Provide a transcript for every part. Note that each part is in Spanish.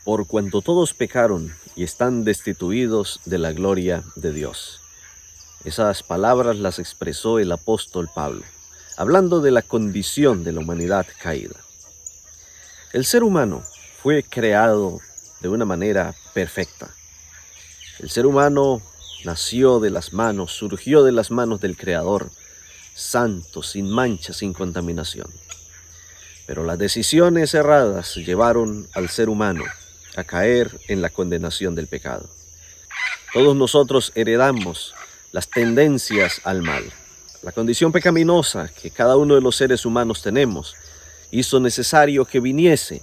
por cuanto todos pecaron y están destituidos de la gloria de Dios. Esas palabras las expresó el apóstol Pablo, hablando de la condición de la humanidad caída. El ser humano fue creado de una manera perfecta. El ser humano nació de las manos, surgió de las manos del Creador, santo, sin mancha, sin contaminación. Pero las decisiones erradas llevaron al ser humano a caer en la condenación del pecado. Todos nosotros heredamos las tendencias al mal. La condición pecaminosa que cada uno de los seres humanos tenemos hizo necesario que viniese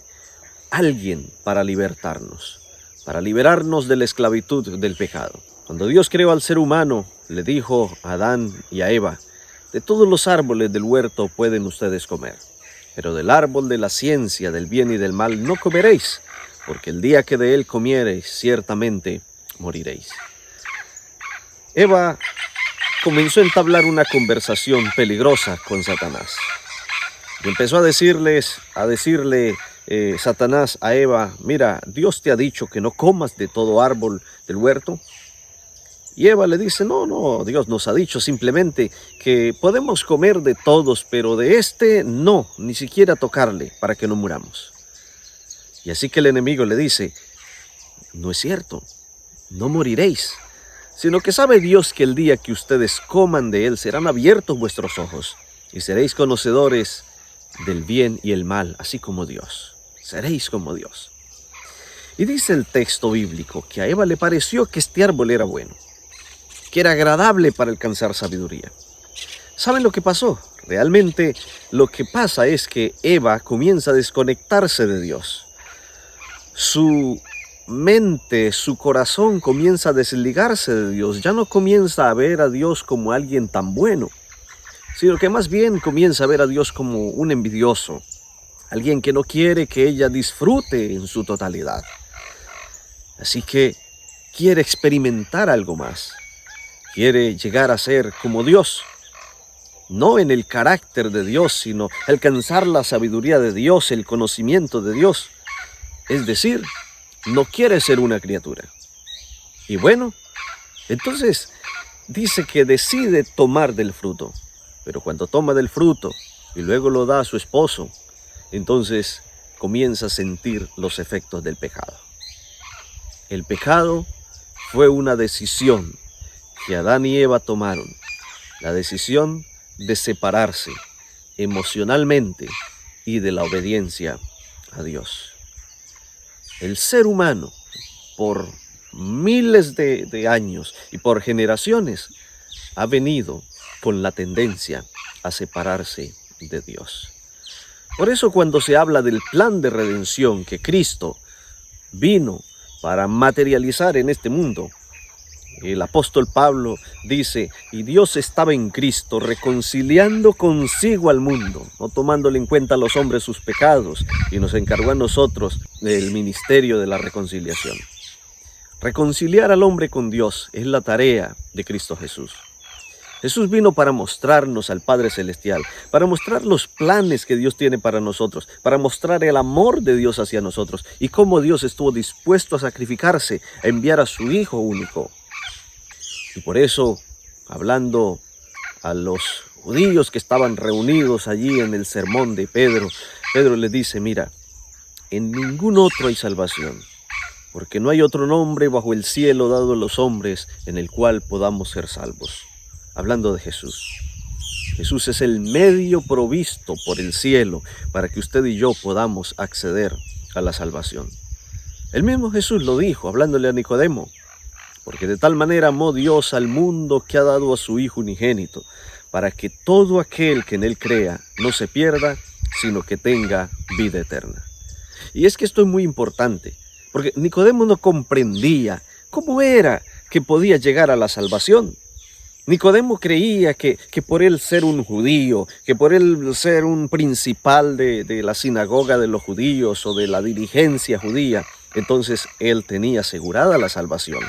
alguien para libertarnos, para liberarnos de la esclavitud del pecado. Cuando Dios creó al ser humano, le dijo a Adán y a Eva: de todos los árboles del huerto pueden ustedes comer, pero del árbol de la ciencia del bien y del mal no comeréis, porque el día que de él comiereis, ciertamente moriréis. Eva comenzó a entablar una conversación peligrosa con Satanás. Y empezó a decirle Satanás a Eva: mira, Dios te ha dicho que no comas de todo árbol del huerto. Y Eva le dice: no, Dios nos ha dicho simplemente que podemos comer de todos, pero de este no, ni siquiera tocarle, para que no muramos. Y así que el enemigo le dice: no es cierto, no moriréis, sino que sabe Dios que el día que ustedes coman de él serán abiertos vuestros ojos y seréis conocedores del bien y el mal, así como Dios. Seréis como Dios. Y dice el texto bíblico que a Eva le pareció que este árbol era bueno, que era agradable para alcanzar sabiduría. ¿Saben lo que pasó? Realmente lo que pasa es que Eva comienza a desconectarse de Dios. Su mente, su corazón comienza a desligarse de Dios. Ya no comienza a ver a Dios como alguien tan bueno, sino que más bien comienza a ver a Dios como un envidioso, alguien que no quiere que ella disfrute en su totalidad. Así que quiere experimentar algo más. Quiere llegar a ser como Dios, no en el carácter de Dios, sino alcanzar la sabiduría de Dios, el conocimiento de Dios. Es decir, no quiere ser una criatura. Y bueno, entonces dice que decide tomar del fruto. Pero cuando toma del fruto y luego lo da a su esposo, entonces comienza a sentir los efectos del pecado. El pecado fue una decisión que Adán y Eva tomaron, la decisión de separarse emocionalmente y de la obediencia a Dios. El ser humano, por miles de años y por generaciones, ha venido con la tendencia a separarse de Dios. Por eso cuando se habla del plan de redención que Cristo vino para materializar en este mundo, el apóstol Pablo dice: y Dios estaba en Cristo reconciliando consigo al mundo, no tomándole en cuenta a los hombres sus pecados, y nos encargó a nosotros del ministerio de la reconciliación. Reconciliar al hombre con Dios es la tarea de Cristo Jesús. Jesús vino para mostrarnos al Padre Celestial, para mostrar los planes que Dios tiene para nosotros, para mostrar el amor de Dios hacia nosotros y cómo Dios estuvo dispuesto a sacrificarse, a enviar a su Hijo único. Y por eso, hablando a los judíos que estaban reunidos allí en el sermón de Pedro, Pedro les dice: mira, en ningún otro hay salvación, porque no hay otro nombre bajo el cielo dado a los hombres en el cual podamos ser salvos. Hablando de Jesús. Jesús es el medio provisto por el cielo para que usted y yo podamos acceder a la salvación. El mismo Jesús lo dijo, hablándole a Nicodemo: porque de tal manera amó Dios al mundo que ha dado a su Hijo unigénito, para que todo aquel que en él crea no se pierda, sino que tenga vida eterna. Y es que esto es muy importante, porque Nicodemo no comprendía cómo era que podía llegar a la salvación. Nicodemo creía que por él ser un judío, que por él ser un principal de la sinagoga de los judíos o de la dirigencia judía, entonces él tenía asegurada la salvación.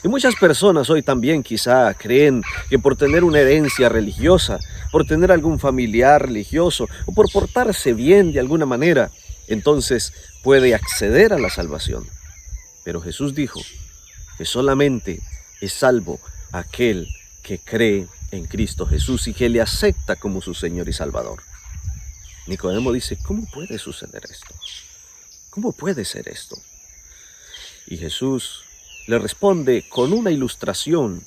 Y muchas personas hoy también quizá creen que por tener una herencia religiosa, por tener algún familiar religioso o por portarse bien de alguna manera, entonces puede acceder a la salvación. Pero Jesús dijo que solamente es salvo aquel que cree en Cristo Jesús y que le acepta como su Señor y Salvador. Nicodemo dice, ¿cómo puede suceder esto? ¿Cómo puede ser esto? Y Jesús le responde con una ilustración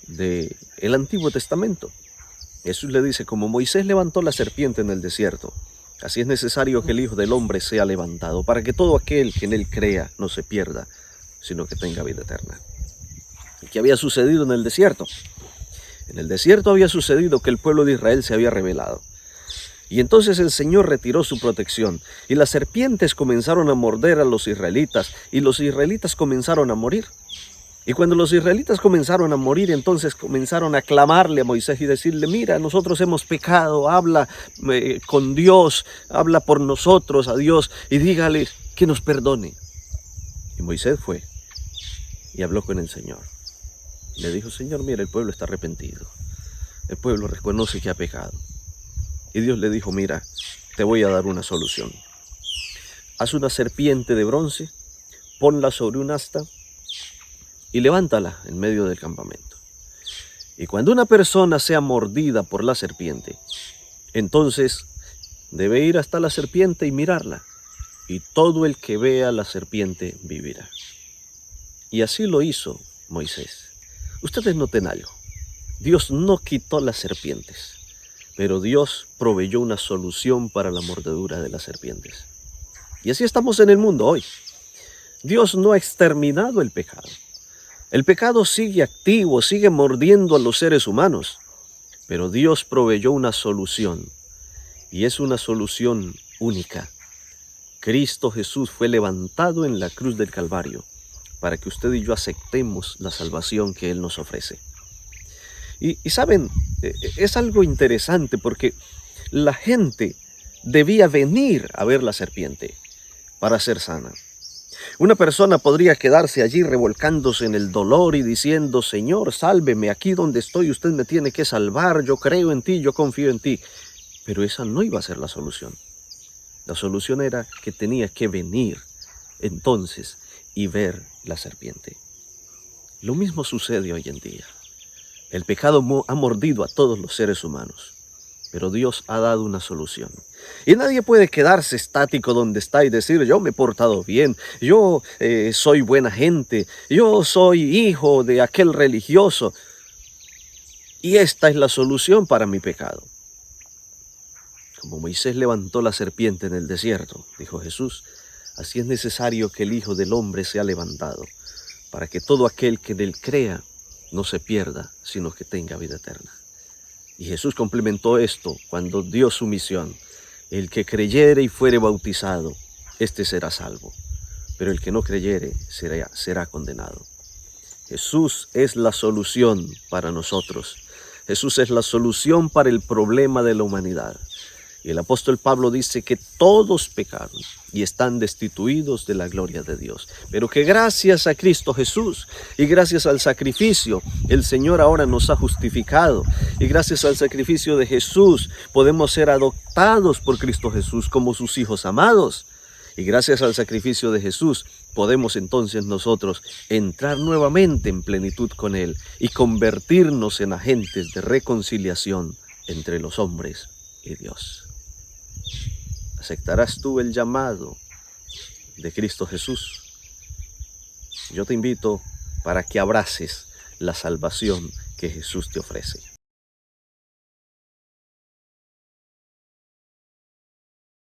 del Antiguo Testamento. Jesús le dice, como Moisés levantó la serpiente en el desierto, así es necesario que el Hijo del Hombre sea levantado, para que todo aquel que en él crea no se pierda, sino que tenga vida eterna. ¿Y qué había sucedido en el desierto? En el desierto había sucedido que el pueblo de Israel se había rebelado. Y entonces el Señor retiró su protección, y las serpientes comenzaron a morder a los israelitas, y los israelitas comenzaron a morir. Y cuando los israelitas comenzaron a morir, entonces comenzaron a clamarle a Moisés y decirle, mira, nosotros hemos pecado, habla con Dios, habla por nosotros a Dios, y dígale que nos perdone. Y Moisés fue y habló con el Señor. Le dijo, Señor, mira, el pueblo está arrepentido. El pueblo reconoce que ha pecado. Y Dios le dijo, mira, te voy a dar una solución. Haz una serpiente de bronce, ponla sobre un asta y levántala en medio del campamento. Y cuando una persona sea mordida por la serpiente, entonces debe ir hasta la serpiente y mirarla. Y todo el que vea la serpiente vivirá. Y así lo hizo Moisés. Ustedes noten algo. Dios no quitó las serpientes, pero Dios proveyó una solución para la mordedura de las serpientes. Y así estamos en el mundo hoy. Dios no ha exterminado el pecado. El pecado sigue activo, sigue mordiendo a los seres humanos, pero Dios proveyó una solución, y es una solución única. Cristo Jesús fue levantado en la cruz del Calvario para que usted y yo aceptemos la salvación que Él nos ofrece. Y saben, es algo interesante porque la gente debía venir a ver la serpiente para ser sana. Una persona podría quedarse allí revolcándose en el dolor y diciendo, Señor, sálveme, aquí donde estoy, usted me tiene que salvar, yo creo en ti, yo confío en ti. Pero esa no iba a ser la solución. La solución era que tenía que venir entonces y ver la serpiente. Lo mismo sucede hoy en día. El pecado ha mordido a todos los seres humanos, pero Dios ha dado una solución. Y nadie puede quedarse estático donde está y decir, yo me he portado bien, yo soy buena gente, yo soy hijo de aquel religioso, y esta es la solución para mi pecado. Como Moisés levantó la serpiente en el desierto, dijo Jesús, así es necesario que el Hijo del Hombre sea levantado, para que todo aquel que en él crea no se pierda, sino que tenga vida eterna. Y Jesús complementó esto cuando dio su misión. El que creyere y fuere bautizado, éste será salvo, pero el que no creyere será condenado. Jesús es la solución para nosotros. Jesús es la solución para el problema de la humanidad. Y el apóstol Pablo dice que todos pecaron y están destituidos de la gloria de Dios. Pero que gracias a Cristo Jesús y gracias al sacrificio, el Señor ahora nos ha justificado. Y gracias al sacrificio de Jesús podemos ser adoptados por Cristo Jesús como sus hijos amados. Y gracias al sacrificio de Jesús podemos entonces nosotros entrar nuevamente en plenitud con Él y convertirnos en agentes de reconciliación entre los hombres y Dios. ¿Aceptarás tú el llamado de Cristo Jesús? Yo te invito para que abraces la salvación que Jesús te ofrece.